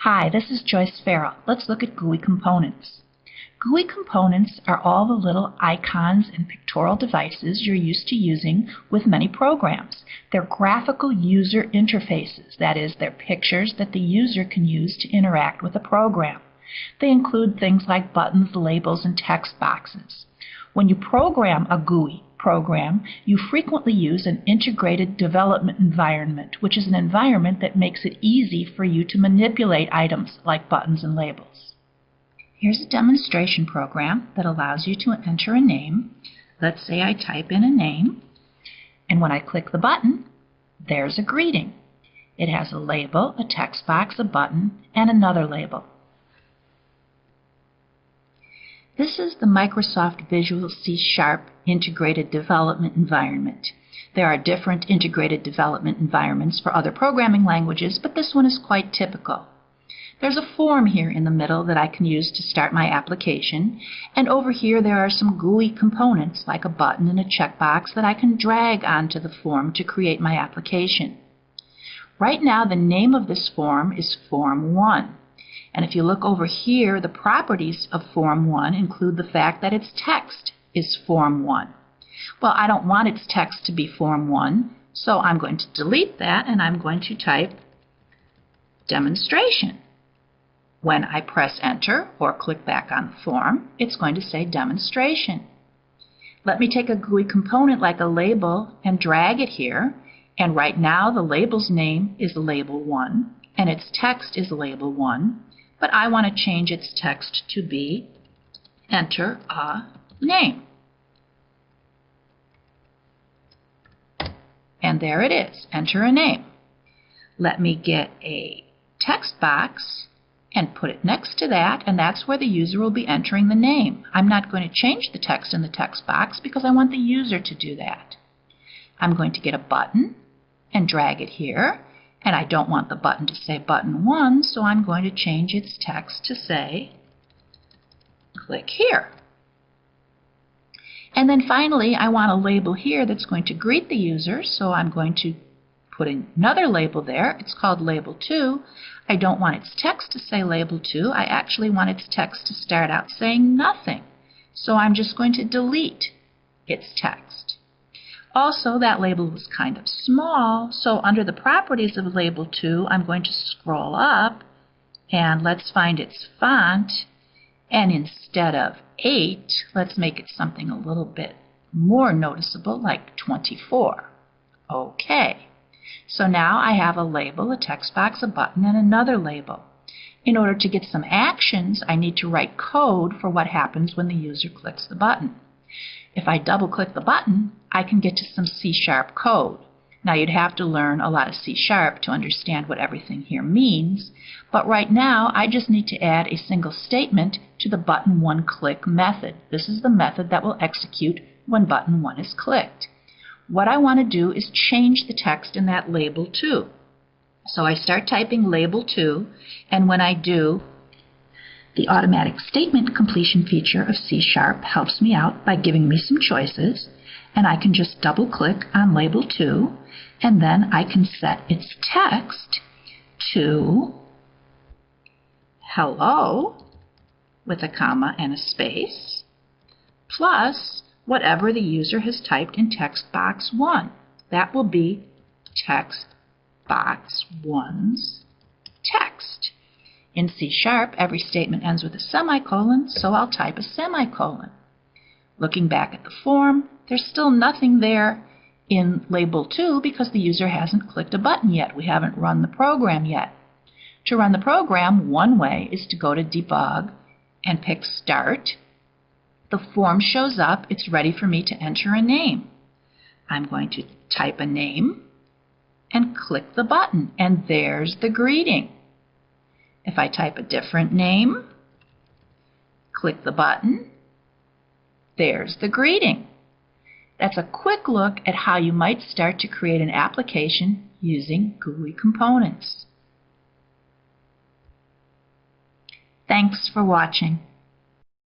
Hi, this is Joyce Farrell. Let's look at GUI components. GUI components are all the little icons and pictorial devices you're used to using with many programs. They're graphical user interfaces, that is, they're pictures that the user can use to interact with a program. They include things like buttons, labels, and text boxes. When you program a GUI program, you frequently use an integrated development environment, which is an environment that makes it easy for you to manipulate items like buttons and labels. Here's a demonstration program that allows you to enter a name. Let's say I type in a name, and when I click the button, there's a greeting. It has a label, a text box, a button, and another label. This is the Microsoft Visual C# Integrated Development Environment. There are different integrated development environments for other programming languages, but this one is quite typical. There's a form here in the middle that I can use to start my application, and over here there are some GUI components like a button and a checkbox that I can drag onto the form to create my application. Right now the name of this form is Form 1. And if you look over here, the properties of Form 1 include the fact that its text is Form 1. Well, I don't want its text to be Form 1, so I'm going to delete that and I'm going to type demonstration. When I press enter or click back on the form, it's going to say demonstration. Let me take a GUI component like a label and drag it here, and right now the label's name is label 1 and its text is label 1. But I want to change its text to be enter a name. And there it is, enter a name. Let me get a text box and put it next to that, and that's where the user will be entering the name. I'm not going to change the text in the text box because I want the user to do that. I'm going to get a button and drag it here. And I don't want the button to say button 1, so I'm going to change its text to say click here. And then finally, I want a label here that's going to greet the user, so I'm going to put another label there. It's called label 2. I don't want its text to say label 2. I actually want its text to start out saying nothing. So I'm just going to delete its text. Also, that label was kind of small, so under the properties of label 2, I'm going to scroll up, and let's find its font, and instead of 8, let's make it something a little bit more noticeable, like 24. Okay, so now I have a label, a text box, a button, and another label. In order to get some actions, I need to write code for what happens when the user clicks the button. If I double-click the button, I can get to some C# code. Now, you'd have to learn a lot of C# to understand what everything here means, but right now I just need to add a single statement to the button 1 click method. This is the method that will execute when button 1 is clicked. What I want to do is change the text in that label 2. So I start typing label 2, and when I do, the automatic statement completion feature of C# helps me out by giving me some choices, and I can just double-click on label 2, and then I can set its text to hello with a comma and a space, plus whatever the user has typed in text box 1. That will be text box 1's text. In C#, every statement ends with a semicolon, so I'll type a semicolon. Looking back at the form, there's still nothing there in label 2 because the user hasn't clicked a button yet. We haven't run the program yet. To run the program, one way is to go to Debug and pick Start. The form shows up. It's ready for me to enter a name. I'm going to type a name and click the button, and there's the greeting. If I type a different name, click the button, there's the greeting. That's a quick look at how you might start to create an application using GUI components. Thanks for watching.